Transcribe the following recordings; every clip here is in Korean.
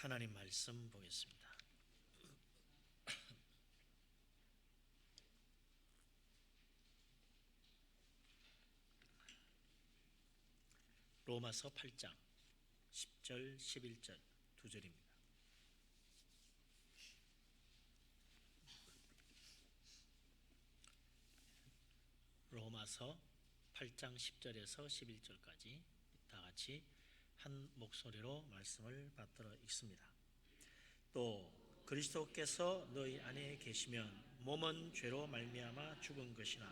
하나님 말씀 보겠습니다. 로마서 8장 10절 11절 두 절입니다. 로마서 8장 10절에서 11절까지 다 같이 한 목소리로 말씀을 받들어 읽습니다. 또 그리스도께서 너희 안에 계시면 몸은 죄로 말미암아 죽은 것이나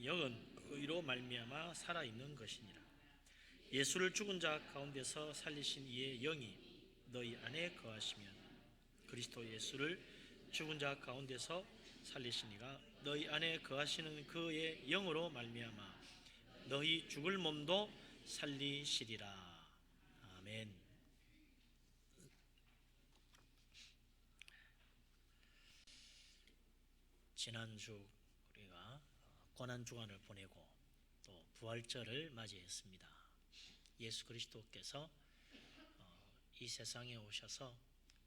영은 의로 말미암아 살아 있는 것이니라. 예수를 죽은 자 가운데서 살리신 이의 영이 너희 안에 거하시면 그리스도 예수를 죽은 자 가운데서 살리신 이가 너희 안에 거하시는 그의 영으로 말미암아 너희 죽을 몸도 살리시리라. 아멘. 지난주 우리가 고난주간을 보내고 또 부활절을 맞이했습니다. 예수 그리스도께서 이 세상에 오셔서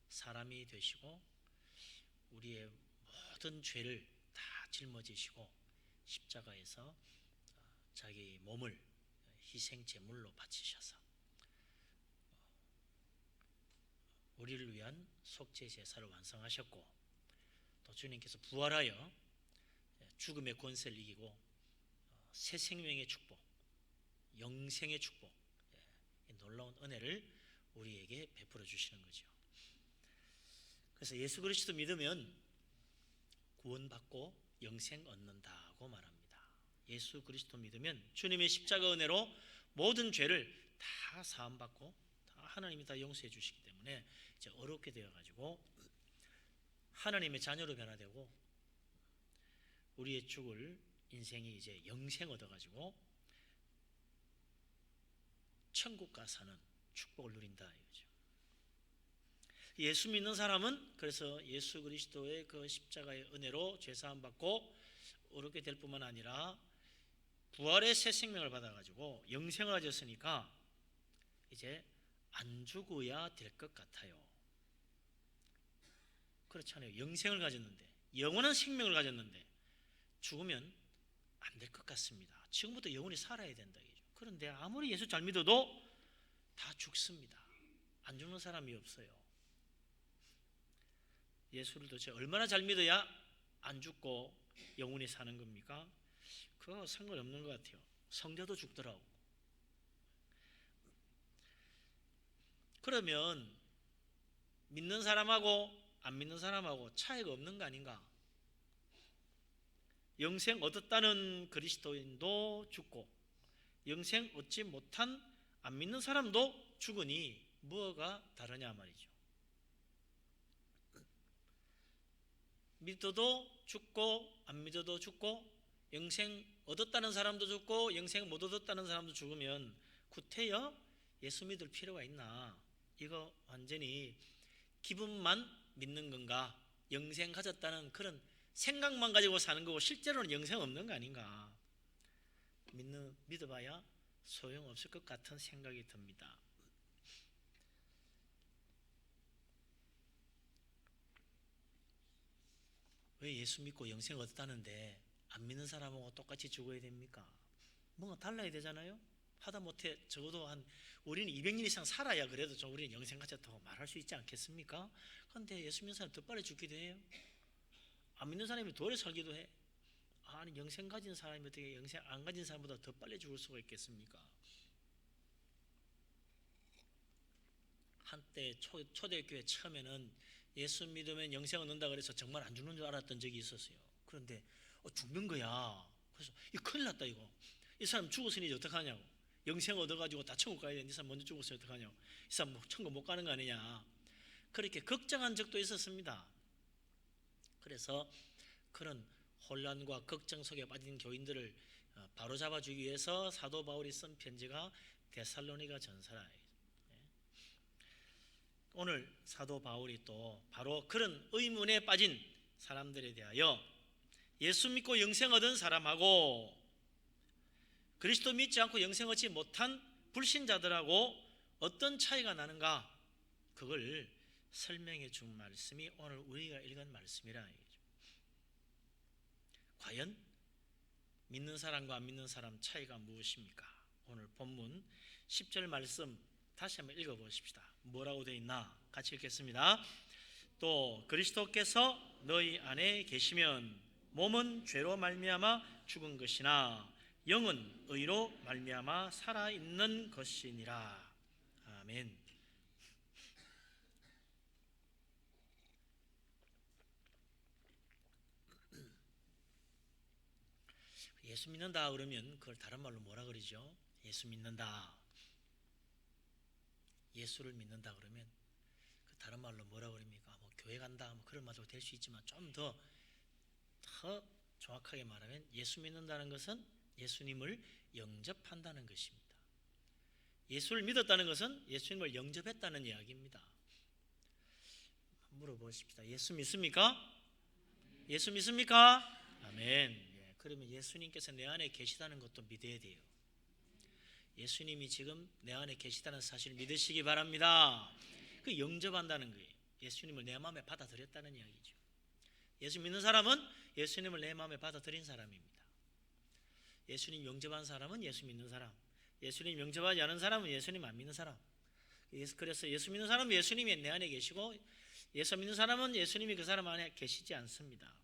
사람이 되시고 우리의 모든 죄를 다 짊어지시고 십자가에서 자기 몸을 희생 제물로 바치셔서 우리를 위한 속죄 제사를 완성하셨고, 또 주님께서 부활하여 죽음의 권세를 이기고 새 생명의 축복, 영생의 축복, 놀라운 은혜를 우리에게 베풀어 주시는 거죠. 그래서 예수 그리스도 믿으면 구원받고 영생 얻는다고 말합니다. 예수 그리스도 믿으면 주님의 십자가 은혜로 모든 죄를 다 사함받고 다 하나님이 다 용서해 주시기 때문에 이제 어렵게 되어가지고 하나님의 자녀로 변화되고 우리의 죽을 인생이 이제 영생 얻어가지고 천국 가 사는 축복을 누린다 이거죠. 예수 믿는 사람은 그래서 예수 그리스도의 그 십자가의 은혜로 죄사함 받고 어렵게 될 뿐만 아니라 부활의 새 생명을 받아가지고 영생을 가졌으니까 이제 안 죽어야 될 것 같아요. 그렇잖아요. 영생을 가졌는데, 영원한 생명을 가졌는데 죽으면 안 될 것 같습니다. 지금부터 영원히 살아야 된다 이거죠. 그런데 아무리 예수 잘 믿어도 다 죽습니다. 안 죽는 사람이 없어요. 예수를 도대체 얼마나 잘 믿어야 안 죽고 영원히 사는 겁니까? 그거 상관없는 것 같아요. 성자도 죽더라고. 그러면 믿는 사람하고 안 믿는 사람하고 차이가 없는 거 아닌가? 영생 얻었다는 그리스도인도 죽고 영생 얻지 못한 안 믿는 사람도 죽으니 뭐가 다르냐 말이죠. 믿어도 죽고 안 믿어도 죽고 영생 얻었다는 사람도 죽고 영생 못 얻었다는 사람도 죽으면 구태여 예수 믿을 필요가 있나? 이거 완전히 기분만 믿는 건가? 영생 가졌다는 그런 생각만 가지고 사는 거고 실제로는 영생 없는 거 아닌가? 믿어봐야 소용없을 것 같은 생각이 듭니다. 왜 예수 믿고 영생 얻었다는데 안 믿는 사람하고 똑같이 죽어야 됩니까? 뭔가 달라야 되잖아요. 하다못해 적어도 우리는 200년 이상 살아야 그래도 좀 우리는 영생 가졌다고 말할 수 있지 않겠습니까? 그런데 예수 믿는 사람이 더 빨리 죽기도 해요. 안 믿는 사람이 더 오래 살기도 해. 아니 영생 가진 사람이 어떻게 영생 안 가진 사람보다 더 빨리 죽을 수가 있겠습니까? 한때 초대교회 처음에는 예수 믿으면 영생 얻는다 그래서 정말 안 죽는 줄 알았던 적이 있었어요. 그런데 죽는 거야. 그래서 큰일 났다 이거. 이 사람 죽었으니 이제 어떡하냐고. 영생 얻어가지고 다 천국 가야 되는데 이 사람 먼저 죽었으니 어떡하냐고. 이 사람 천국 못 가는 거 아니냐. 그렇게 걱정한 적도 있었습니다. 그래서 그런 혼란과 걱정 속에 빠진 교인들을 바로잡아주기 위해서 사도 바울이 쓴 편지가 데살로니가 전서라. 오늘 사도 바울이 또 바로 그런 의문에 빠진 사람들에 대하여 예수 믿고 영생 얻은 사람하고 그리스도 믿지 않고 영생 얻지 못한 불신자들하고 어떤 차이가 나는가, 그걸 설명해 준 말씀이 오늘 우리가 읽은 말씀이라 얘기죠. 과연 믿는 사람과 안 믿는 사람 차이가 무엇입니까? 오늘 본문 10절 말씀 다시 한번 읽어보십시다. 뭐라고 되어 있나? 같이 읽겠습니다. 또 그리스도께서 너희 안에 계시면 몸은 죄로 말미암아 죽은 것이나 영은 의로 말미암아 살아있는 것이니라. 아멘. 예수 믿는다 그러면 그걸 다른 말로 뭐라 그러죠? 예수 믿는다. 예수를 믿는다 그러면 그 다른 말로 뭐라 그럽니까? 뭐 교회 간다 뭐 그런 말도 될 수 있지만 좀 더 정확하게 말하면 예수 믿는다는 것은 예수님을 영접한다는 것입니다. 예수를 믿었다는 것은 예수님을 영접했다는 이야기입니다. 물어보십시다. 예수 믿습니까? 예수 믿습니까? 아멘. 그러면 예수님께서 내 안에 계시다는 것도 믿어야 돼요. 예수님이 지금 내 안에 계시다는 사실을 믿으시기 바랍니다. 그 영접한다는 거예요. 예수님을 내 마음에 받아들였다는 이야기죠. 예수 믿는 사람은 예수님을 내 마음에 받아들인 사람입니다. 예수님 영접한 사람은 예수 믿는 사람, 예수님 영접하지 않은 사람은 예수님 안 믿는 사람. 그래서 예수 믿는 사람은 예수님이 내 안에 계시고 예수 믿는 사람은 예수님이 그 사람 안에 계시지 않습니다.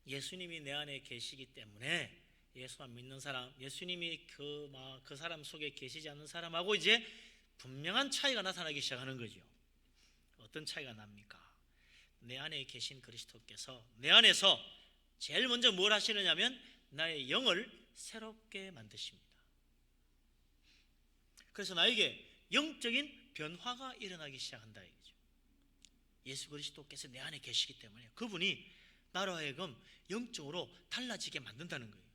예수님이 내 안에 계시기 때문에 예수만 믿는 사람, 예수님이 그 사람 속에 계시지 않는 사람하고 이제 분명한 차이가 나타나기 시작하는 거죠. 어떤 차이가 납니까? 내 안에 계신 그리스도께서 내 안에서 제일 먼저 뭘 하시느냐면 나의 영을 새롭게 만드십니다. 그래서 나에게 영적인 변화가 일어나기 시작한다 이거죠. 예수 그리스도께서 내 안에 계시기 때문에 그분이 나로 하여금 영적으로 달라지게 만든다는 거예요.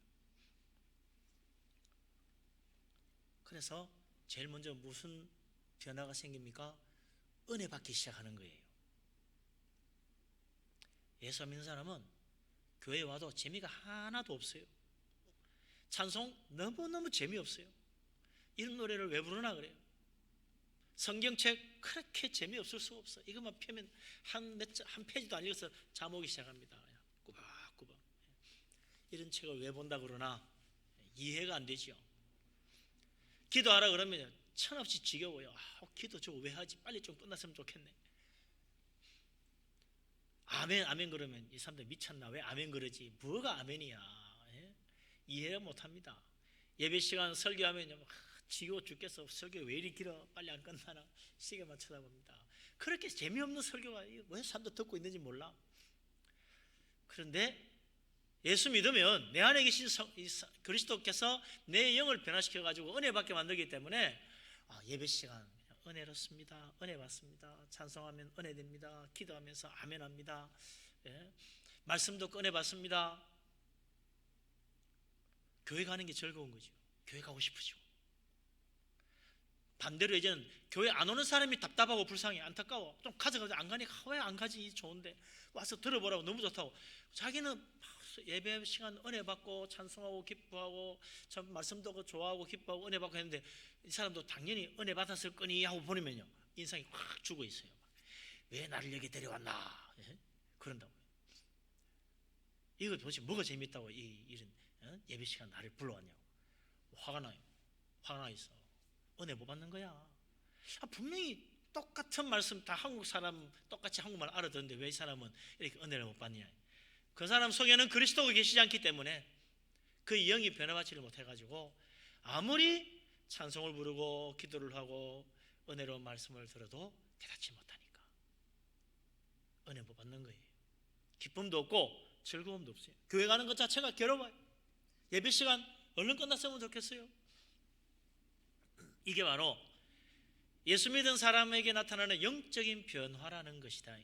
그래서 제일 먼저 무슨 변화가 생깁니까? 은혜 받기 시작하는 거예요. 예수 믿는 사람은 교회에 와도 재미가 하나도 없어요. 찬송 너무너무 재미없어요. 이런 노래를 왜 부르나 그래요. 성경책 그렇게 재미없을 수가 없어. 이것만 펴면 한 페이지도 안 읽어서 잠 오기 시작합니다. 꾸벅꾸벅. 이런 책을 왜 본다 그러나 이해가 안 되죠. 기도하라 그러면 천없이 지겨워요. 기도 저거 왜 하지? 빨리 좀 끝났으면 좋겠네. 아멘 아멘 그러면 이 사람들 미쳤나? 왜 아멘 그러지? 뭐가 아멘이야? 이해를 못합니다. 예배 시간 설교하면 지겨워 죽겠어. 설교 왜 이리 길어? 빨리 안 끝나나? 시계만 쳐다봅니다. 그렇게 재미없는 설교가 왜 사람들 듣고 있는지 몰라. 그런데 예수 믿으면 내 안에 계신 그리스도께서 내 영을 변화시켜가지고 은혜 받게 만들기 때문에 예배 시간 은혜롭습니다. 은혜 받습니다. 찬송하면 은혜 됩니다. 기도하면서 아멘합니다. 말씀도 은혜 받습니다. 교회 가는 게 즐거운 거죠. 교회 가고 싶으죠. 반대로 이제는 교회 안 오는 사람이 답답하고 불쌍해, 안타까워. 좀 가져가자. 안 가니까 왜 안 가지? 좋은데 와서 들어보라고 너무 좋다고. 자기는 예배 시간 은혜 받고 찬송하고 기뻐하고 참 말씀도 좋아하고 기뻐하고 은혜 받고 했는데 이 사람도 당연히 은혜 받았을 거니 하고 보내면요 인상이 확 죽어 있어요. 왜 나를 여기 데려왔나? 그런다고요. 이거 도대체 뭐가 재밌다고 이런 예배 시간 나를 불러왔냐고. 화가 나요. 화가 나 있어. 은혜 못 받는 거야. 분명히 똑같은 말씀 다 한국 사람 똑같이 한국말 알아듣는데 왜 이 사람은 이렇게 은혜를 못 받냐. 그 사람 속에는 그리스도가 계시지 않기 때문에 그 영이 변화받지를 못해가지고 아무리 찬송을 부르고 기도를 하고 은혜로운 말씀을 들어도 깨닫지 못하니까 은혜 못 받는 거예요. 기쁨도 없고 즐거움도 없어요. 교회 가는 것 자체가 괴로워요. 예배 시간 얼른 끝났으면 좋겠어요. 이게 바로 예수 믿은 사람에게 나타나는 영적인 변화라는 것이다.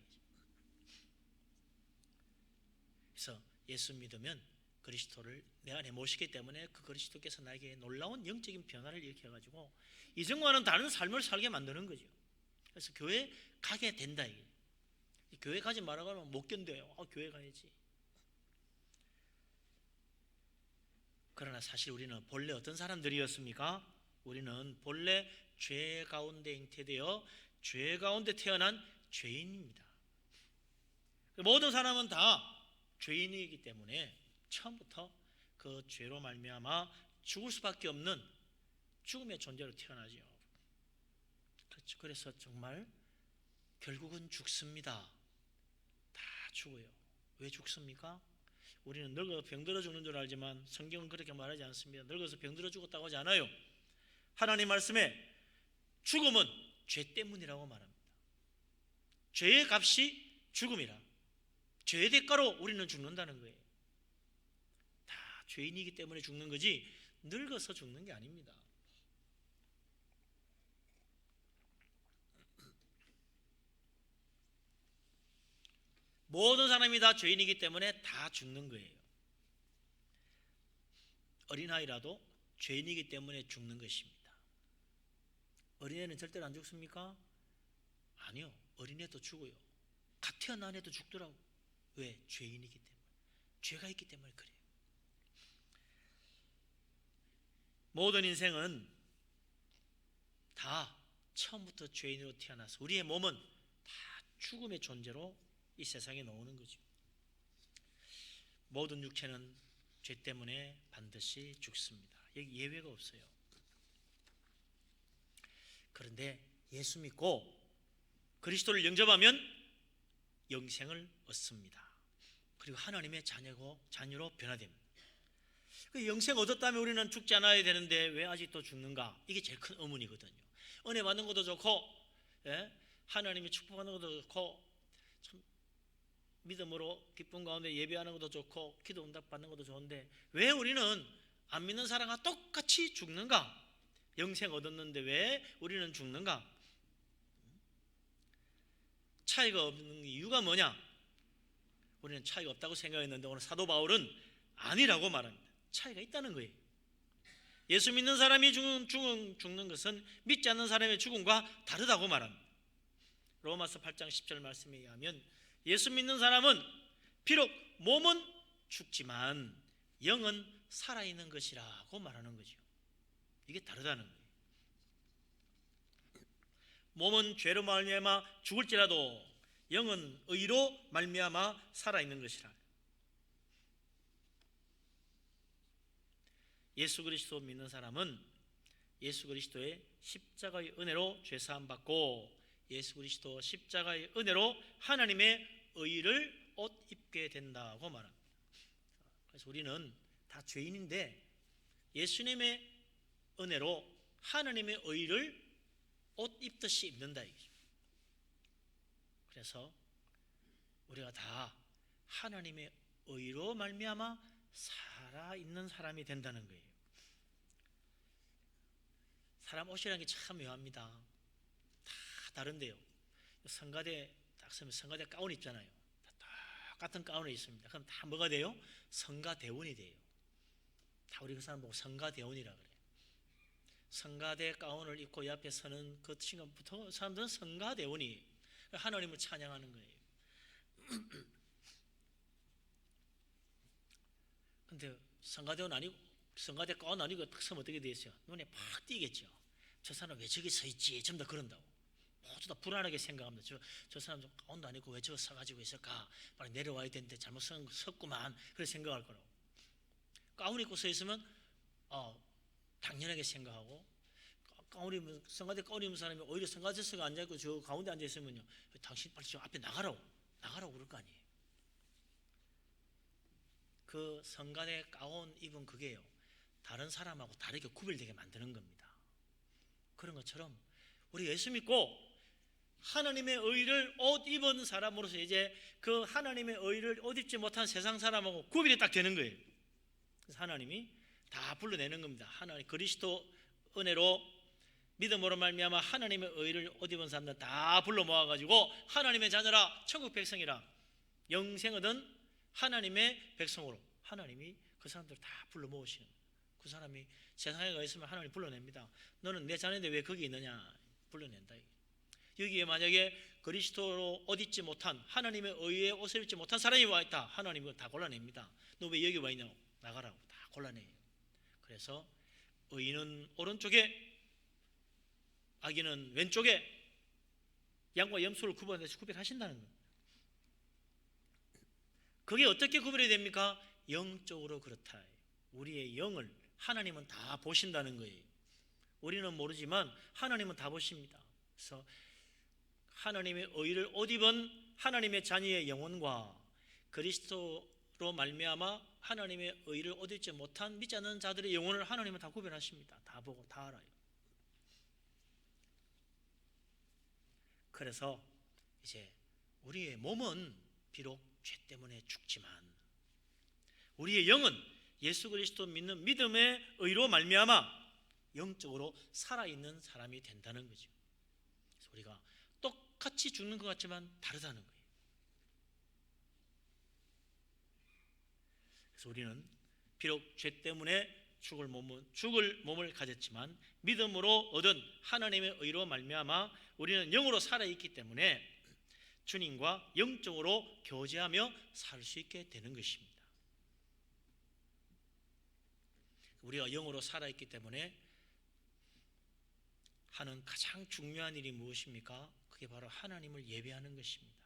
그래서 예수 믿으면 그리스도를 내 안에 모시기 때문에 그 그리스도께서 나에게 놀라운 영적인 변화를 일으켜가지고 이전과는 다른 삶을 살게 만드는 거죠. 그래서 교회 가게 된다. 이게. 교회 가지 말라고 하면 못 견뎌요. 교회 가야지. 그러나 사실 우리는 본래 어떤 사람들이었습니까? 우리는 본래 죄 가운데 잉태되어 죄 가운데 태어난 죄인입니다. 모든 사람은 다 죄인이기 때문에 처음부터 그 죄로 말미암아 죽을 수밖에 없는 죽음의 존재로 태어나죠. 그렇죠. 그래서 정말 결국은 죽습니다. 다 죽어요. 왜 죽습니까? 우리는 늙어서 병들어 죽는 줄 알지만 성경은 그렇게 말하지 않습니다. 늙어서 병들어 죽었다고 하지 않아요. 하나님 말씀에 죽음은 죄 때문이라고 말합니다. 죄의 값이 죽음이라. 죄의 대가로 우리는 죽는다는 거예요. 다 죄인이기 때문에 죽는 거지 늙어서 죽는 게 아닙니다. 모든 사람이 다 죄인이기 때문에 다 죽는 거예요. 어린아이라도 죄인이기 때문에 죽는 것입니다. 어린애는 절대로 안 죽습니까? 아니요. 어린애도 죽어요. 갓 태어난 애도 죽더라고. 왜? 죄인이기 때문에. 죄가 있기 때문에 그래요. 모든 인생은 다 처음부터 죄인으로 태어나서 우리의 몸은 다 죽음의 존재로 이 세상에 나오는 거죠. 모든 육체는 죄 때문에 반드시 죽습니다. 여기 예외가 없어요. 그런데 예수 믿고 그리스도를 영접하면 영생을 얻습니다. 그리고 하나님의 자녀로 변화됩니다. 그 영생 얻었다면 우리는 죽지 않아야 되는데 왜 아직도 죽는가? 이게 제일 큰 의문이거든요. 은혜 받는 것도 좋고, 하나님이 축복하는 것도 좋고, 참 믿음으로 기쁨 가운데 예배하는 것도 좋고, 기도 응답 받는 것도 좋은데 왜 우리는 안 믿는 사람과 똑같이 죽는가? 영생 얻었는데 왜 우리는 죽는가? 차이가 없는 이유가 뭐냐? 우리는 차이가 없다고 생각했는데 오늘 사도 바울은 아니라고 말합니다. 차이가 있다는 거예요. 예수 믿는 사람이 죽는 것은 믿지 않는 사람의 죽음과 다르다고 말합니다. 로마서 8장 10절 말씀에 의하면 예수 믿는 사람은 비록 몸은 죽지만 영은 살아있는 것이라고 말하는 거죠. 이게 다르다는 거예요. 몸은 죄로 말미암아 죽을지라도 영은 의로 말미암아 살아있는 것이라. 예수 그리스도 믿는 사람은 예수 그리스도의 십자가의 은혜로 죄사함 받고 예수 그리스도 십자가의 은혜로 하나님의 의를 옷 입게 된다고 말합니다. 그래서 우리는 다 죄인인데 예수님의 은혜로 하나님의 의를 옷 입듯이 입는다 이거죠. 그래서 우리가 다 하나님의 의로 말미암아 살아있는 사람이 된다는 거예요. 사람 옷이라는 게 참 묘합니다. 다 다른데요. 성가대 딱 서면 성가대 가운 입잖아요. 다 똑같은 가운에 있습니다. 그럼 다 뭐가 돼요? 성가대원이 돼요. 다 우리 그 사람 보고 성가대원이라 그래요. 성가대 가운을 입고 옆에 서는 그 친구부터 사람들은 성가대원이 하나님을 찬양하는 거예요. 근데 성가대원 아니고 성가대 가운 아니고 딱 서면 어떻게 되겠어요? 눈에 팍 띄겠죠. 저 사람 왜 저기 서 있지? 전부 다 그런다고. 모두 다 불안하게 생각합니다. 저 사람 좀 가운도 아니고 왜 저거 서가지고 있을까? 빨리 내려와야 되는데 잘못 섰구만. 그렇게 생각할 거라고. 가운 입고 서 있으면 당연하게 생각하고, 가운이 성가대 가운 입은 사람이 오히려 성가대석에 앉아있고 저 가운데 앉아있으면요, 당신 빨리 저 앞에 나가라고 그럴 거 아니에요. 그 성가대 가운 입은 그게요, 다른 사람하고 다르게 구별되게 만드는 겁니다. 그런 것처럼 우리 예수 믿고 하나님의 의를 옷 입은 사람으로서 이제 그 하나님의 의를 옷 입지 못한 세상 사람하고 구별이 딱 되는 거예요. 그래서 하나님이 다 불러내는 겁니다. 하나님 그리스도 은혜로 믿음으로 말미암아 하나님의 의를 옷 입은 사람들 다 불러 모아가지고 하나님의 자녀라, 천국 백성이라, 영생 얻은 하나님의 백성으로 하나님이 그 사람들 다 불러 모으시는 거예요. 그 사람이 세상에 가 있으면 하나님이 불러냅니다. 너는 내 자녀인데 왜 거기 있느냐? 불러낸다. 여기에 만약에 그리스도로 옷 입지 못한 하나님의 의에 옷을 입지 못한 사람이 와 있다. 하나님은 다 골라냅니다. 너 왜 여기 와 있냐고, 나가라고 다 골라내요. 그래서 의인은 오른쪽에, 악인은 왼쪽에, 양과 염소를 구분해서 구별하신다는 겁니다. 그게 어떻게 구별이 됩니까? 영적으로 그렇다. 우리의 영을 하나님은 다 보신다는 거예요. 우리는 모르지만 하나님은 다 보십니다. 그래서 하나님의 의를 옷 입은 하나님의 자녀의 영혼과 그리스도로 말미암아 하나님의 의를 옷 입지 못한 믿지 않는 자들의 영혼을 하나님은 다 구별하십니다. 다 보고 다 알아요. 그래서 이제 우리의 몸은 비록 죄 때문에 죽지만 우리의 영은 예수 그리스도 믿는 믿음의 의로 말미암아 영적으로 살아있는 사람이 된다는 거죠. 그래서 우리가 똑같이 죽는 것 같지만 다르다는 거예요. 그래서 우리는 비록 죄 때문에 죽을 몸을 가졌지만 믿음으로 얻은 하나님의 의로 말미암아 우리는 영으로 살아있기 때문에 주님과 영적으로 교제하며 살 수 있게 되는 것입니다. 우리가 영으로 살아있기 때문에 하는 가장 중요한 일이 무엇입니까? 그게 바로 하나님을 예배하는 것입니다.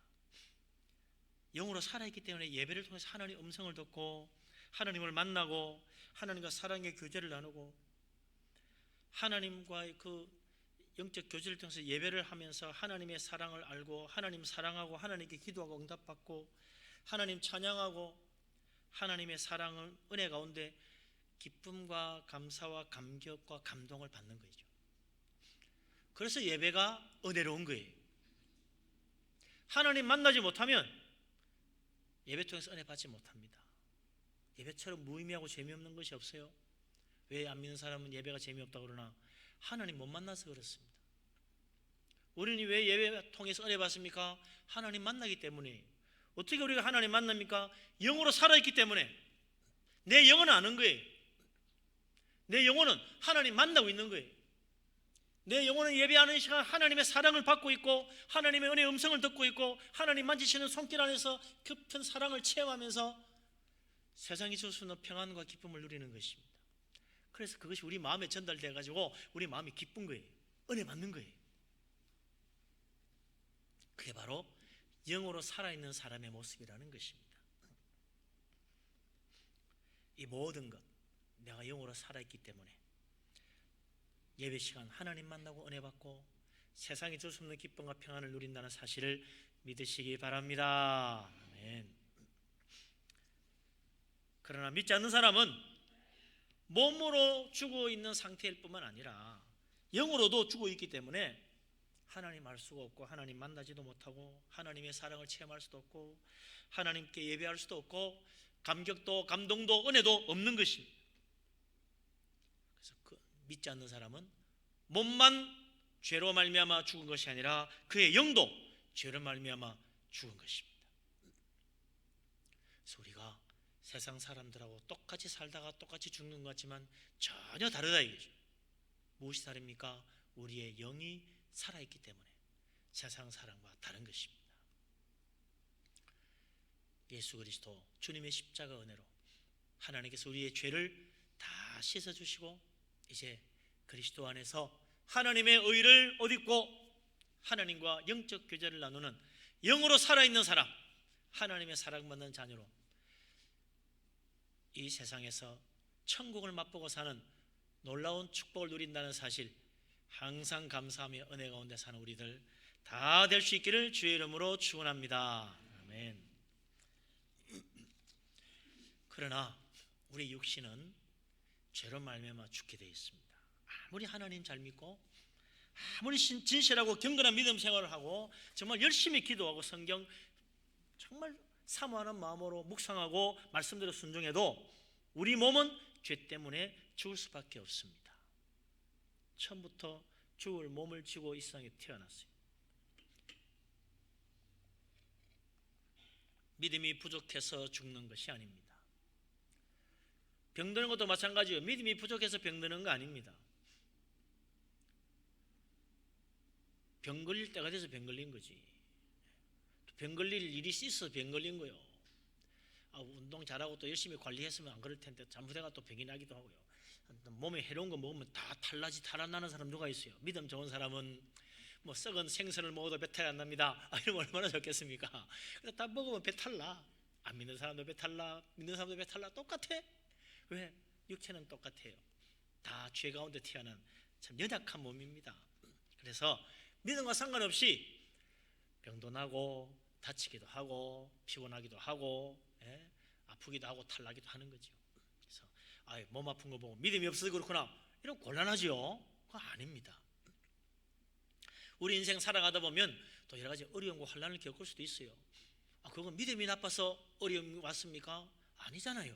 영으로 살아있기 때문에 예배를 통해서 하나님의 음성을 듣고 하나님을 만나고 하나님과 사랑의 교제를 나누고 하나님과의 그 영적 교제를 통해서 예배를 하면서 하나님의 사랑을 알고 하나님 사랑하고 하나님께 기도하고 응답받고 하나님 찬양하고 하나님의 사랑을 은혜 가운데 기쁨과 감사와 감격과 감동을 받는 거죠. 그래서 예배가 은혜로운 거예요. 하나님 만나지 못하면 예배 통해서 은혜 받지 못합니다. 예배처럼 무의미하고 재미없는 것이 없어요. 왜 안 믿는 사람은 예배가 재미없다고 그러나 하나님 못 만나서 그렇습니다. 우리는 왜 예배 통해서 은혜 받습니까? 하나님 만나기 때문에. 어떻게 우리가 하나님 만납니까? 영으로 살아있기 때문에. 내 영혼은 아는 거예요. 내 영혼은 하나님 만나고 있는 거예요. 내 영혼은 예배하는 시간 하나님의 사랑을 받고 있고 하나님의 은혜의 음성을 듣고 있고 하나님 만지시는 손길 안에서 깊은 사랑을 체험하면서 세상이 줄 수 있는 평안과 기쁨을 누리는 것입니다. 그래서 그것이 우리 마음에 전달돼 가지고 우리 마음이 기쁜 거예요. 은혜 받는 거예요. 그게 바로 영으로 살아있는 사람의 모습이라는 것입니다. 이 모든 것 내가 영으로 살아있기 때문에 예배 시간 하나님 만나고 은혜 받고 세상이 줄 수 없는 기쁨과 평안을 누린다는 사실을 믿으시기 바랍니다. 아멘. 그러나 믿지 않는 사람은 몸으로 죽어 있는 상태일 뿐만 아니라 영으로도 죽어 있기 때문에 하나님 알 수가 없고 하나님 만나지도 못하고 하나님의 사랑을 체험할 수도 없고 하나님께 예배할 수도 없고 감격도 감동도 은혜도 없는 것입니다. 그래서 믿지 않는 사람은 몸만 죄로 말미암아 죽은 것이 아니라 그의 영도 죄로 말미암아 죽은 것입니다. 그래서 우리가 세상 사람들하고 똑같이 살다가 똑같이 죽는 것 같지만 전혀 다르다 이거죠. 무엇이 다릅니까? 우리의 영이 살아있기 때문에 세상 사람과 다른 것입니다. 예수 그리스도 주님의 십자가 은혜로 하나님께서 우리의 죄를 다 씻어주시고 이제 그리스도 안에서 하나님의 의를 옷 입고 하나님과 영적 교제를 나누는 영으로 살아있는 사람, 하나님의 사랑받는 자녀로 이 세상에서 천국을 맛보고 사는 놀라운 축복을 누린다는 사실 항상 감사하며 은혜 가운데 사는 우리들 다 될 수 있기를 주의 이름으로 축원합니다. 아멘. 그러나 우리 육신은 죄로 말미암아 죽게 되어 있습니다. 아무리 하나님 잘 믿고 아무리 진실하고 경건한 믿음 생활을 하고 정말 열심히 기도하고 성경 정말 사모하는 마음으로 묵상하고 말씀대로 순종해도 우리 몸은 죄 때문에 죽을 수밖에 없습니다. 처음부터 죽을 몸을 쥐고 이 세상에 태어났어요. 믿음이 부족해서 죽는 것이 아닙니다. 병드는 것도 마찬가지예요. 믿음이 부족해서 병드는 거 아닙니다. 병 걸릴 때가 돼서 병 걸린 거지. 병 걸릴 일이 있어서 병 걸린 거예요. 운동 잘하고 또 열심히 관리했으면 안 그럴 텐데 잘못해가 또 병이 나기도 하고요. 몸에 해로운 거 먹으면 다 탈나지 탈안 나는 사람 누가 있어요? 믿음 좋은 사람은 뭐 썩은 생선을 먹어도 배탈이 안 납니다. 이러면 얼마나 좋겠습니까? 근데 다 먹으면 배탈 나. 안 믿는 사람도 배탈 나, 믿는 사람도 배탈 나. 똑같아. 왜? 육체는 똑같아요. 다 죄 가운데 태어난 참 연약한 몸입니다. 그래서 믿음과 상관없이 병도 나고 다치기도 하고 피곤하기도 하고 아프기도 하고 탈나기도 하는 거죠. 그래서 몸 아픈 거 보고 믿음이 없어서 그렇구나 이러면 곤란하죠. 그거 아닙니다. 우리 인생 살아가다 보면 또 여러 가지 어려움과 환난을 겪을 수도 있어요. 그건 믿음이 나빠서 어려움이 왔습니까? 아니잖아요.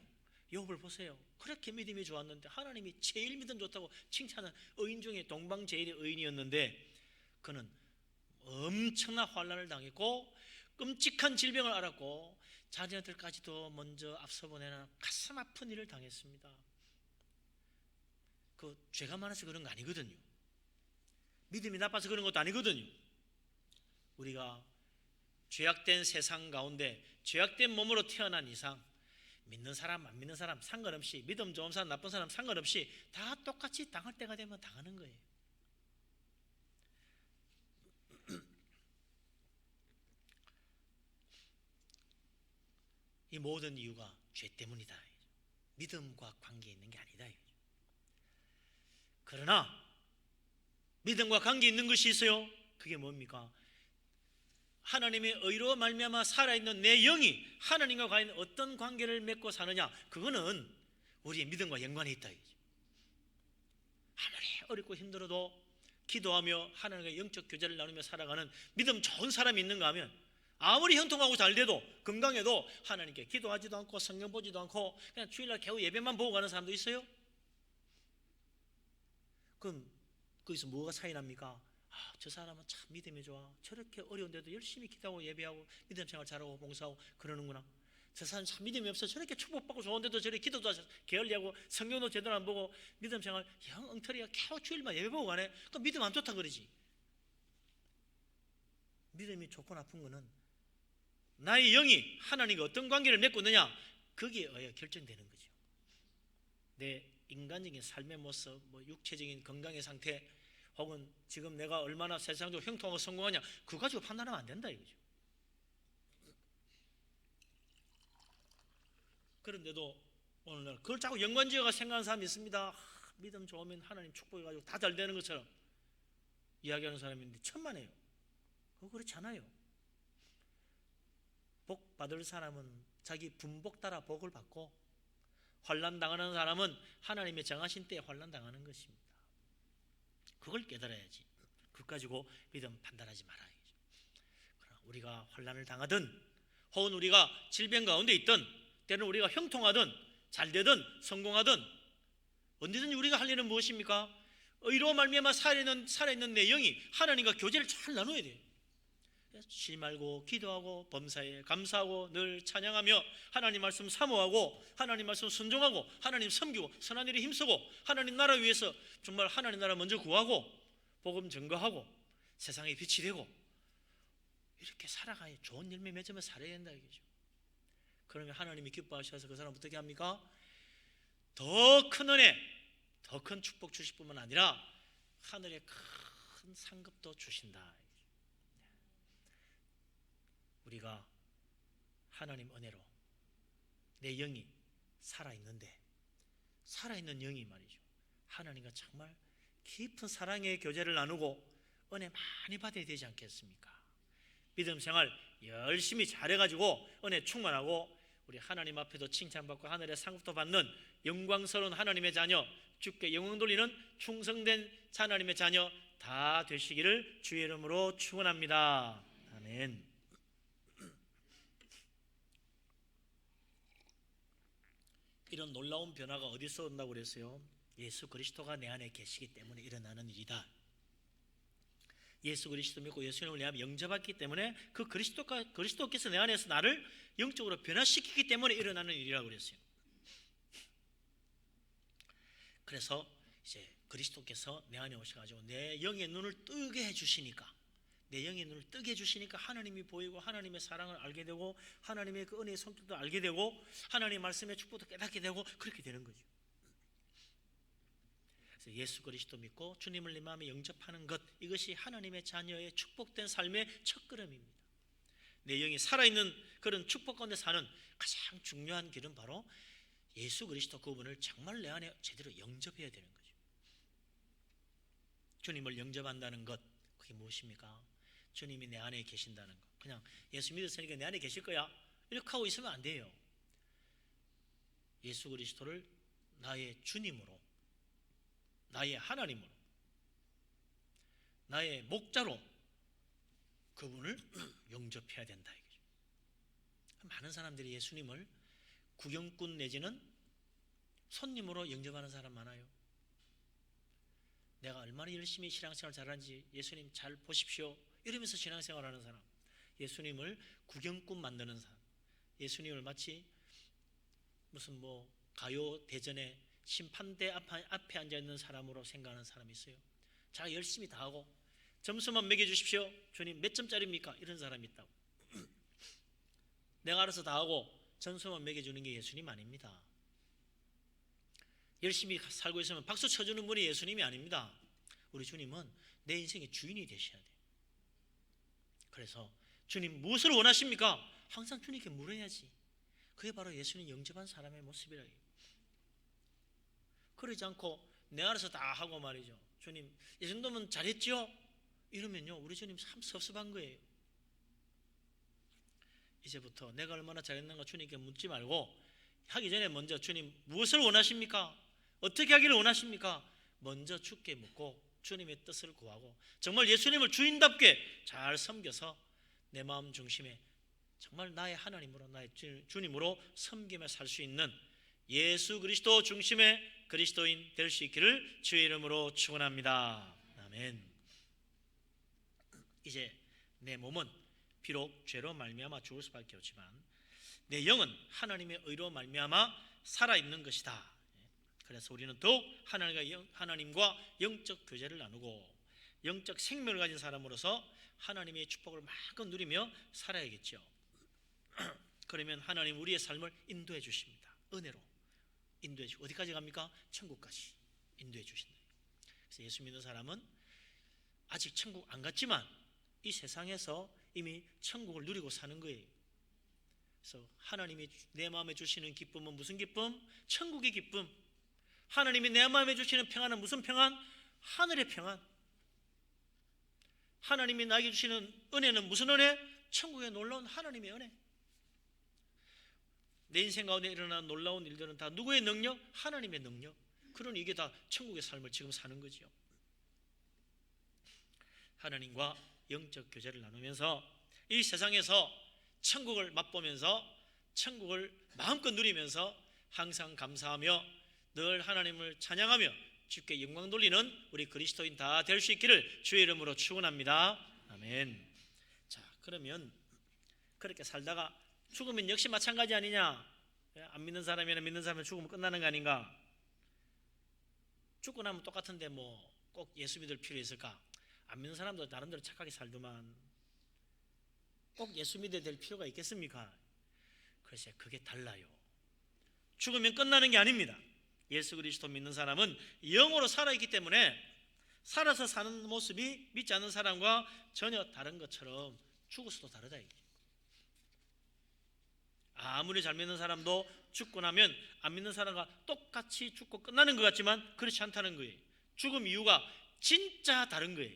욥을 보세요. 그렇게 믿음이 좋았는데 하나님이 제일 믿음 좋다고 칭찬한 의인 중에 동방제일의 의인이었는데 그는 엄청난 환난을 당했고 끔찍한 질병을 앓았고 자녀들까지도 먼저 앞서 보내는 가슴 아픈 일을 당했습니다. 그 죄가 많아서 그런 거 아니거든요. 믿음이 나빠서 그런 것도 아니거든요. 우리가 죄악된 세상 가운데 죄악된 몸으로 태어난 이상 믿는 사람 안 믿는 사람 상관없이 믿음 좋은 사람 나쁜 사람 상관없이 다 똑같이 당할 때가 되면 당하는 거예요. 이 모든 이유가 죄 때문이다. 믿음과 관계 있는 게 아니다. 그러나 믿음과 관계 있는 것이 있어요. 그게 뭡니까? 하나님의 의로 말미암아 살아있는 내 영이 하나님과 과연 어떤 관계를 맺고 사느냐, 그거는 우리의 믿음과 연관이 있다. 아무리 어렵고 힘들어도 기도하며 하나님과 영적 교제를 나누며 살아가는 믿음 좋은 사람이 있는가 하면 아무리 형통하고 잘 돼도 건강해도 하나님께 기도하지도 않고 성경 보지도 않고 그냥 주일날 겨우 예배만 보고 가는 사람도 있어요. 그럼 거기서 뭐가 차이 납니까? 저 사람은 참 믿음이 좋아. 저렇게 어려운데도 열심히 기도하고 예배하고 믿음 생활 잘하고 봉사하고 그러는구나. 저 사람 참 믿음이 없어. 저렇게 축복받고 좋은데도 저렇게 기도도 게을리하고 성경도 제대로 안 보고 믿음 생활 영 엉터리가 겨우 주일만 예배 보고 가네. 그럼 믿음 안 좋다 그러지. 믿음이 좋고 나쁜 거는 나의 영이 하나님과 어떤 관계를 맺고 있느냐, 거기에 의해 결정되는 거죠. 내 인간적인 삶의 모습, 육체적인 건강의 상태, 혹은 지금 내가 얼마나 세상적으로 형통하고 성공하냐, 그거 가지고 판단하면 안 된다 이거죠. 그런데도 오늘날 그걸 자꾸 연관지어가 생각하는 사람이 있습니다. 믿음 좋으면 하나님 축복해가지고 다 잘 되는 것처럼 이야기하는 사람이 있는데 천만에요. 그거 그렇지 않아요. 복 받을 사람은 자기 분복 따라 복을 받고 환난 당하는 사람은 하나님의 정하신 때에 환난 당하는 것입니다. 그걸 깨달아야지. 그것 가지고 믿음 판단하지 말아야죠. 그러나 우리가 환난을 당하든 혹은 우리가 질병 가운데 있든 때로는 우리가 형통하든 잘되든 성공하든 언제든지 우리가 할 일은 무엇입니까? 의로 말미암아 살아있는 내 영이 하나님과 교제를 잘 나눠야 돼요. 쉬지 말고 기도하고 범사에 감사하고 늘 찬양하며 하나님 말씀 사모하고 하나님 말씀 순종하고 하나님 섬기고 선한 일에 힘쓰고 하나님 나라 위해서 정말 하나님 나라 먼저 구하고 복음 증거하고 세상에 빛이 되고 이렇게 살아가야 좋은 열매 맺으며 살아야 된다 이거죠. 그러면 하나님이 기뻐하셔서 그 사람 어떻게 합니까? 더 큰 은혜, 더 큰 축복 주실 뿐만 아니라 하늘의 큰 상급도 주신다. 우리가 하나님 은혜로 내 영이 살아있는데 살아있는 영이 말이죠, 하나님과 정말 깊은 사랑의 교제를 나누고 은혜 많이 받아야 되지 않겠습니까? 믿음 생활 열심히 잘해가지고 은혜 충만하고 우리 하나님 앞에도 칭찬받고 하늘의 상급도 받는 영광스러운 하나님의 자녀, 주께 영광 돌리는 충성된 하나님의 자녀 다 되시기를 주의 이름으로 축원합니다. 아멘. 이런 놀라운 변화가 어디서 온다고 그랬어요? 예수 그리스도가 내 안에 계시기 때문에 일어나는 일이다. 예수 그리스도 믿고 예수님을 내 안에 영접했기 때문에 그 그리스도께서 내 안에서 나를 영적으로 변화시키기 때문에 일어나는 일이라고 그랬어요. 그래서 이제 그리스도께서 내 안에 오셔가지고 내 영의 눈을 뜨게 해주시니까, 내 영의 눈을 뜨게 해주시니까 하나님이 보이고 하나님의 사랑을 알게 되고 하나님의 그 은혜의 성격도 알게 되고 하나님의 말씀의 축복도 깨닫게 되고 그렇게 되는 거죠. 예수 그리스도 믿고 주님을 내 마음에 영접하는 것, 이것이 하나님의 자녀의 축복된 삶의 첫걸음입니다. 내 영이 살아있는 그런 축복 가운데 사는 가장 중요한 길은 바로 예수 그리스도 그분을 정말 내 안에 제대로 영접해야 되는 거죠. 주님을 영접한다는 것, 그게 무엇입니까? 주님이 내 안에 계신다는 것. 그냥 예수 믿었으니까 내 안에 계실 거야, 이렇게 하고 있으면 안 돼요. 예수 그리스도를 나의 주님으로, 나의 하나님으로, 나의 목자로 그분을 영접해야 된다 이거죠. 많은 사람들이 예수님을 구경꾼 내지는 손님으로 영접하는 사람 많아요. 내가 얼마나 열심히 신앙생활 잘하는지 예수님 잘 보십시오 이러면서 신앙생활하는 사람, 예수님을 구경꾼 만드는 사람, 예수님을 마치 무슨 가요 대전에 심판대 앞에 앉아있는 사람으로 생각하는 사람이 있어요. 자기 열심히 다 하고 점수만 매겨주십시오, 주님 몇 점짜리입니까? 이런 사람이 있다고. 내가 알아서 다 하고 점수만 매겨주는 게 예수님 아닙니다. 열심히 살고 있으면 박수 쳐주는 분이 예수님이 아닙니다. 우리 주님은 내 인생의 주인이 되셔야 돼요. 그래서 주님 무엇을 원하십니까? 항상 주님께 물어야지. 그게 바로 예수님 영접한 사람의 모습이라. 그러지 않고 내 알아서 다 하고 말이죠, 주님 이 정도면 잘했죠? 이러면요 우리 주님 참 섭섭한 거예요. 이제부터 내가 얼마나 잘했는가 주님께 묻지 말고 하기 전에 먼저 주님 무엇을 원하십니까? 어떻게 하기를 원하십니까? 먼저 주께 묻고 주님의 뜻을 구하고 정말 예수님을 주인답게 잘 섬겨서 내 마음 중심에 정말 나의 하나님으로, 나의 주님으로 섬기며 살 수 있는 예수 그리스도 중심의 그리스도인 될 수 있기를 주의 이름으로 축원합니다. 아멘. 이제 내 몸은 비록 죄로 말미암아 죽을 수밖에 없지만 내 영은 하나님의 의로 말미암아 살아있는 것이다. 그래서 우리는 더욱 하나님과 영적 교제를 나누고 영적 생명을 가진 사람으로서 하나님의 축복을 마음껏 누리며 살아야겠죠. 그러면 하나님 우리의 삶을 인도해 주십니다. 은혜로 인도해 주시고 어디까지 갑니까? 천국까지 인도해 주신다. 그래서 예수 믿는 사람은 아직 천국 안 갔지만 이 세상에서 이미 천국을 누리고 사는 거예요. 그래서 하나님이 내 마음에 주시는 기쁨은 무슨 기쁨? 천국의 기쁨. 하나님이 내 마음에 주시는 평안은 무슨 평안? 하늘의 평안. 하나님이 나에게 주시는 은혜는 무슨 은혜? 천국에 놀라운 하나님의 은혜. 내 인생 가운데 일어나는 놀라운 일들은 다 누구의 능력? 하나님의 능력. 그러니 이게 다 천국의 삶을 지금 사는 거죠. 하나님과 영적 교제를 나누면서 이 세상에서 천국을 맛보면서 천국을 마음껏 누리면서 항상 감사하며 늘 하나님을 찬양하며 주께 영광 돌리는 우리 그리스도인 다 될 수 있기를 주의 이름으로 축원합니다. 아멘. 자, 그러면 그렇게 살다가 죽으면 역시 마찬가지 아니냐? 안 믿는 사람이나 믿는 사람이 죽으면 끝나는 거 아닌가? 죽고 나면 똑같은데 꼭 예수 믿을 필요 있을까? 안 믿는 사람도 나름대로 착하게 살더만 꼭 예수 믿어야 될 필요가 있겠습니까? 글쎄 그게 달라요. 죽으면 끝나는 게 아닙니다. 예수 그리스도 믿는 사람은 영으로 살아있기 때문에 살아서 사는 모습이 믿지 않는 사람과 전혀 다른 것처럼 죽어서도 다르다. 아무리 잘 믿는 사람도 죽고 나면 안 믿는 사람과 똑같이 죽고 끝나는 것 같지만 그렇지 않다는 거예요. 죽음 이유가 진짜 다른 거예요.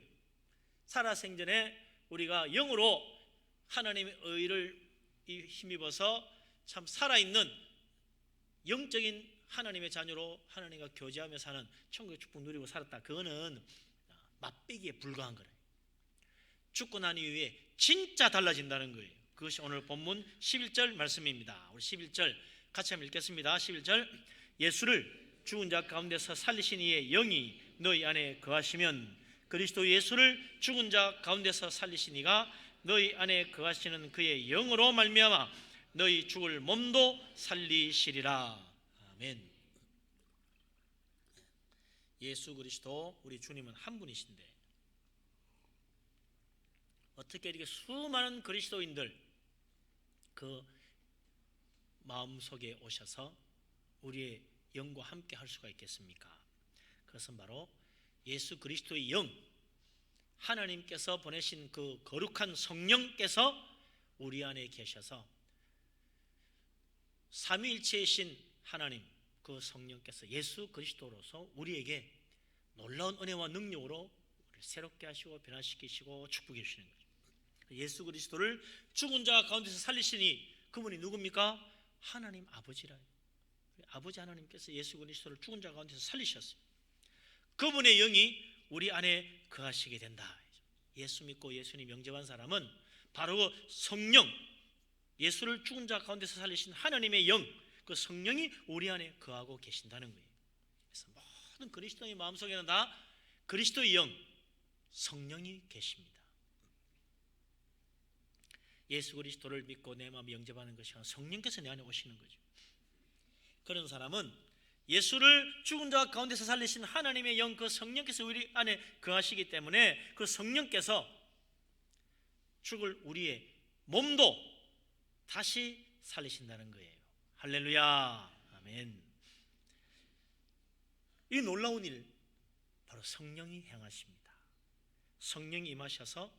살아생전에 우리가 영으로 하나님의 의를 힘입어서 참 살아있는 영적인 하나님의 자녀로 하나님과 교제하며 사는 천국의 축복 누리고 살았다. 그거는 맛배기에 불과한 거예요. 죽고 난 이후에 진짜 달라진다는 거예요. 그것이 오늘 본문 11절 말씀입니다. 우리 11절 같이 한번 읽겠습니다. 11절 예수를 죽은 자 가운데서 살리신 이의 영이 너희 안에 거하시면 그리스도 예수를 죽은 자 가운데서 살리신 이가 너희 안에 거하시는 그의 영으로 말미암아 너희 죽을 몸도 살리시리라. 아멘. 예수 그리스도 우리 주님은 한 분이신데 어떻게 이렇게 수많은 그리스도인들 그 마음속에 오셔서 우리의 영과 함께 할 수가 있겠습니까? 그것은 바로 예수 그리스도의 영, 하나님께서 보내신 그 거룩한 성령께서 우리 안에 계셔서 삼위일체이신 하나님, 그 성령께서 예수 그리스도로서 우리에게 놀라운 은혜와 능력으로 우리를 새롭게 하시고 변화시키시고 축복해 주시는 거죠. 예수 그리스도를 죽은 자 가운데서 살리시니 그분이 누굽니까? 하나님 아버지라. 아버지 하나님께서 예수 그리스도를 죽은 자 가운데서 살리셨어요. 그분의 영이 우리 안에 거하시게 된다. 예수 믿고 예수님 영접한 사람은 바로 그 성령, 예수를 죽은 자 가운데서 살리신 하나님의 영, 그 성령이 우리 안에 거하고 계신다는 거예요. 그래서 모든 그리스도의 마음속에는 다 그리스도의 영, 성령이 계십니다. 예수 그리스도를 믿고 내 마음에 영접하는 것이 성령께서 내 안에 오시는 거죠. 그런 사람은 예수를 죽은 자 가운데서 살리신 하나님의 영, 그 성령께서 우리 안에 거하시기 때문에 그 성령께서 죽을 우리의 몸도 다시 살리신다는 거예요. 할렐루야, 아멘. 이 놀라운 일 바로 성령이 행하십니다. 성령이 임하셔서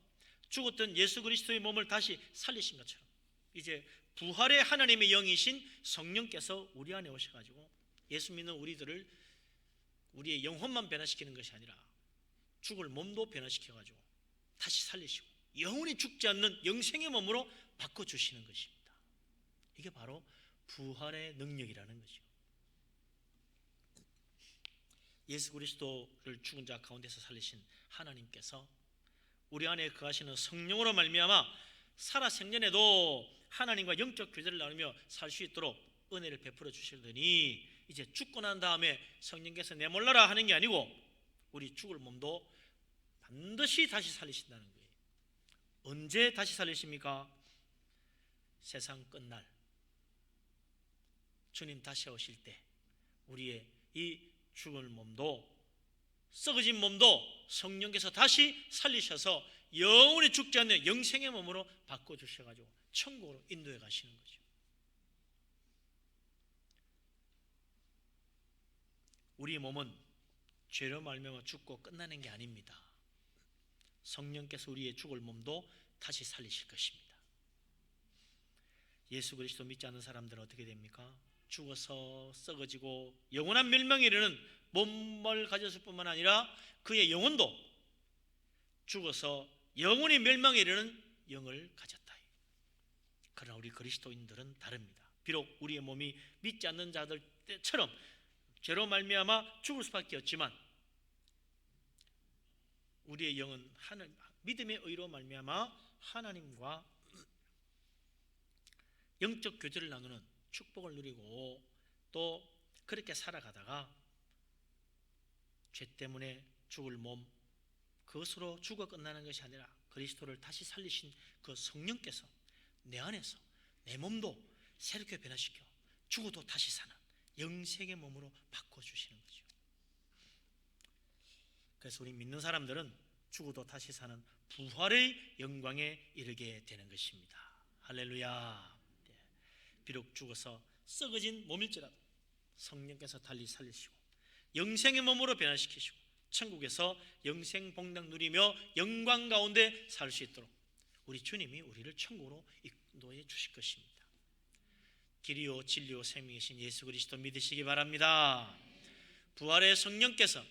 죽었던 예수 그리스도의 몸을 다시 살리신 것처럼 이제 부활의 하나님의 영이신 성령께서 우리 안에 오셔가지고 예수 믿는 우리들을 우리의 영혼만 변화시키는 것이 아니라 죽을 몸도 변화시켜가지고 다시 살리시고 영원히 죽지 않는 영생의 몸으로 바꿔주시는 것입니다. 이게 바로 부활의 능력이라는 거죠. 예수 그리스도를 죽은 자 가운데서 살리신 하나님께서 우리 안에 거하시는 성령으로 말미암아 살아 생전에도 하나님과 영적 교제를 나누며 살 수 있도록 은혜를 베풀어 주시더니 이제 죽고 난 다음에 성령께서 내몰라라 하는 게 아니고 우리 죽을 몸도 반드시 다시 살리신다는 거예요. 언제 다시 살리십니까? 세상 끝날 주님 다시 오실 때 우리의 이 죽을 몸도 썩어진 몸도 성령께서 다시 살리셔서 영원히 죽지 않는 영생의 몸으로 바꿔주셔가지고 천국으로 인도해 가시는 거죠. 우리 몸은 죄로 말미암아 죽고 끝나는 게 아닙니다. 성령께서 우리의 죽을 몸도 다시 살리실 것입니다. 예수 그리스도 믿지 않는 사람들은 어떻게 됩니까? 죽어서 썩어지고 영원한 멸망에 이르는 몸을 가졌을 뿐만 아니라 그의 영혼도 죽어서 영원히 멸망에 이르는 영을 가졌다. 그러나 우리 그리스도인들은 다릅니다. 비록 우리의 몸이 믿지 않는 자들처럼 죄로 말미암아 죽을 수밖에 없지만 우리의 영은 믿음의 의로 말미암아 하나님과 영적 교제를 나누는 축복을 누리고 또 그렇게 살아가다가 죄 때문에 죽을 몸, 그것으로 죽어 끝나는 것이 아니라 그리스도를 다시 살리신 그 성령께서 내 안에서 내 몸도 새롭게 변화시켜 죽어도 다시 사는 영생의 몸으로 바꿔주시는 거죠. 그래서 우리 믿는 사람들은 죽어도 다시 사는 부활의 영광에 이르게 되는 것입니다. 할렐루야. 비록 죽어서 썩어진 몸일지라도 성령께서 달리 살리시고 영생의 몸으로 변화시키시고 천국에서 영생 복락 누리며 영광 가운데 살 수 있도록 우리 주님이 우리를 천국으로 인도해 주실 것입니다. 길이요 진리요 생명이신 예수 그리스도 믿으시기 바랍니다. 부활의 성령께서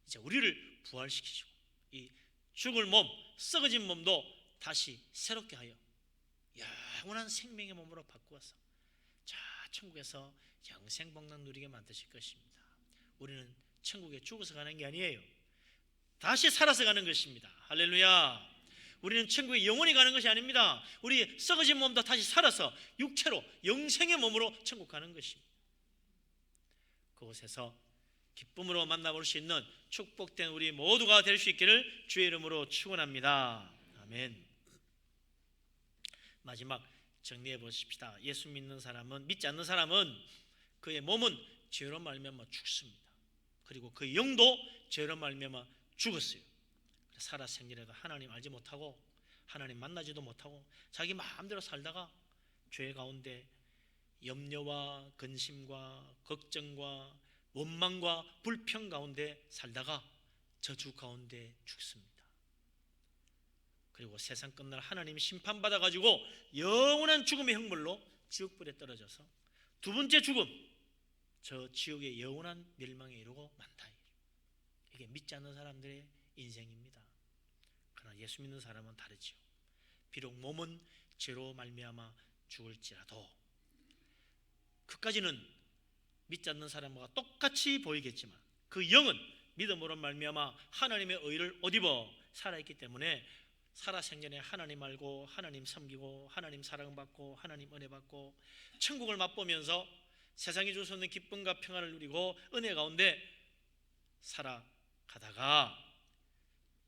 이제 우리를 부활시키시고 이 죽을 몸, 썩어진 몸도 다시 새롭게 하여 영원한 생명의 몸으로 바꾸어서 자 천국에서 영생 복락 누리게 만드실 것입니다. 우리는 천국에 죽어서 가는 게 아니에요. 다시 살아서 가는 것입니다. 할렐루야. 우리는 천국에 영원히 가는 것이 아닙니다. 우리 썩어진 몸도 다시 살아서 육체로 영생의 몸으로 천국 가는 것입니다. 그곳에서 기쁨으로 만나볼 수 있는 축복된 우리 모두가 될 수 있기를 주의 이름으로 축원합니다. 아멘. 마지막 정리해 보십시다. 예수 믿는 사람은, 믿지 않는 사람은 그의 몸은 죄로 말미암아 죽습니다. 그리고 그 영도 죄로 말미암아 죽었어요. 살아 생전에도 하나님 알지 못하고 하나님 만나지도 못하고 자기 마음대로 살다가 죄 가운데 염려와 근심과 걱정과 원망과 불평 가운데 살다가 저주 가운데 죽습니다. 그리고 세상 끝날 하나님 심판받아 가지고 영원한 죽음의 형벌로 지옥불에 떨어져서 두 번째 죽음, 저 지옥의 영원한 멸망에 이르고 만다. 이게 믿지 않는 사람들의 인생입니다. 그러나 예수 믿는 사람은 다르지요. 비록 몸은 죄로 말미암아 죽을지라도 그까지는 믿지 않는 사람과 똑같이 보이겠지만 그 영은 믿음으로 말미암아 하나님의 의를 옷 입어 살아있기 때문에 살아생전에 하나님 알고 하나님 섬기고 하나님 사랑받고 하나님 은혜 받고 천국을 맛보면서 세상이 줄 수 없는 기쁨과 평안을 누리고 은혜 가운데 살아가다가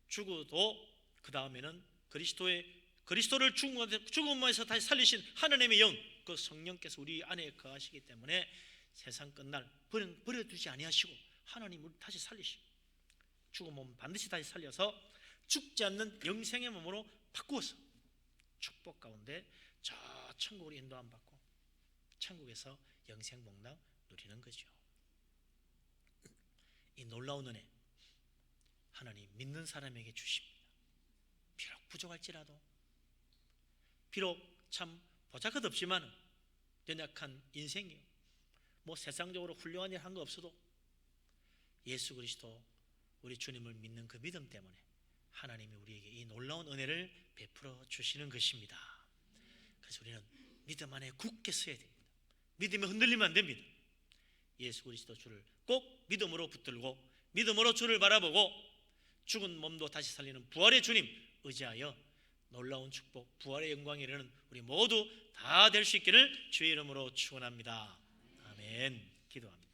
죽어도 그 다음에는 그리스도를 죽음에서 다시 살리신 하나님의 영, 그 성령께서 우리 안에 거하시기 때문에 세상 끝날 버려두지 아니하시고 하나님 우리 다시 살리시고 죽은 몸 반드시 다시 살려서 죽지 않는 영생의 몸으로 바꾸어서 축복 가운데 저 천국으로 인도함 받고 천국에서 영생 복락 누리는 거죠. 이 놀라운 은혜 하나님 믿는 사람에게 주십니다. 비록 부족할지라도, 비록 참 보잘것없지만 연약한 인생이요, 뭐 세상적으로 훌륭한 일 한 거 없어도 예수 그리스도 우리 주님을 믿는 그 믿음 때문에 하나님이 우리에게 이 놀라운 은혜를 베풀어 주시는 것입니다. 그래서 우리는 믿음 안에 굳게 서야 됩니다. 믿음에 흔들리면 안 됩니다. 예수 그리스도 주를 꼭 믿음으로 붙들고 믿음으로 주를 바라보고 죽은 몸도 다시 살리는 부활의 주님 의지하여 놀라운 축복, 부활의 영광에 이르는 우리 모두 다 될 수 있기를 주의 이름으로 축원합니다. 아멘. 기도합니다.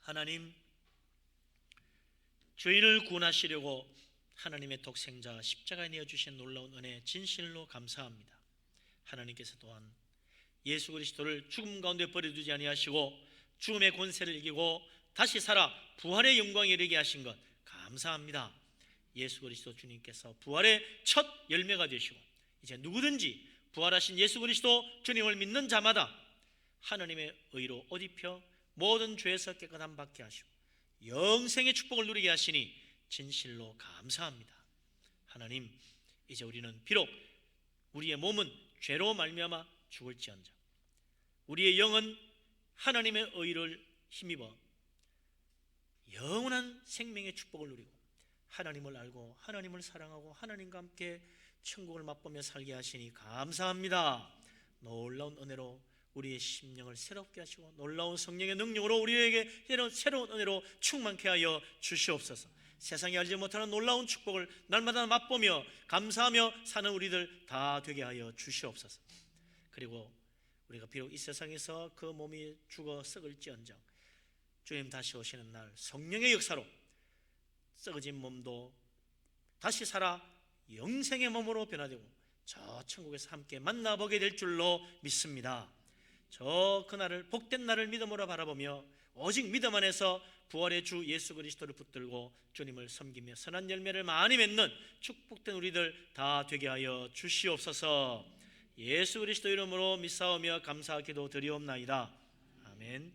하나님, 죄인을 구원하시려고 하나님의 독생자 십자가에 내어주신 놀라운 은혜 진실로 감사합니다. 하나님께서 또한 예수 그리스도를 죽음 가운데 버려두지 아니하시고 죽음의 권세를 이기고 다시 살아 부활의 영광에 이르게 하신 것 감사합니다. 예수 그리스도 주님께서 부활의 첫 열매가 되시고 이제 누구든지 부활하신 예수 그리스도 주님을 믿는 자마다 하나님의 의로 옷 입혀 모든 죄에서 깨끗함 받게 하시고 영생의 축복을 누리게 하시니 진실로 감사합니다. 하나님, 이제 우리는 비록 우리의 몸은 죄로 말미암아 죽을지언정 우리의 영은 하나님의 의를 힘입어 영원한 생명의 축복을 누리고 하나님을 알고 하나님을 사랑하고 하나님과 함께 천국을 맛보며 살게 하시니 감사합니다. 놀라운 은혜로 우리의 심령을 새롭게 하시고 놀라운 성령의 능력으로 우리에게 새로운 은혜로 충만케 하여 주시옵소서. 세상이 알지 못하는 놀라운 축복을 날마다 맛보며 감사하며 사는 우리들 다 되게 하여 주시옵소서. 그리고 우리가 비록 이 세상에서 그 몸이 죽어 썩을지언정 주님 다시 오시는 날 성령의 역사로 썩어진 몸도 다시 살아 영생의 몸으로 변화되고 저 천국에서 함께 만나보게 될 줄로 믿습니다. 저 그날을 복된 날을 믿음으로 바라보며 오직 믿음 안에서 부활의 주 예수 그리스도를 붙들고 주님을 섬기며 선한 열매를 많이 맺는 축복된 우리들 다 되게 하여 주시옵소서. 예수 그리스도 이름으로 믿사오며 감사하기도 드리옵나이다. 아멘.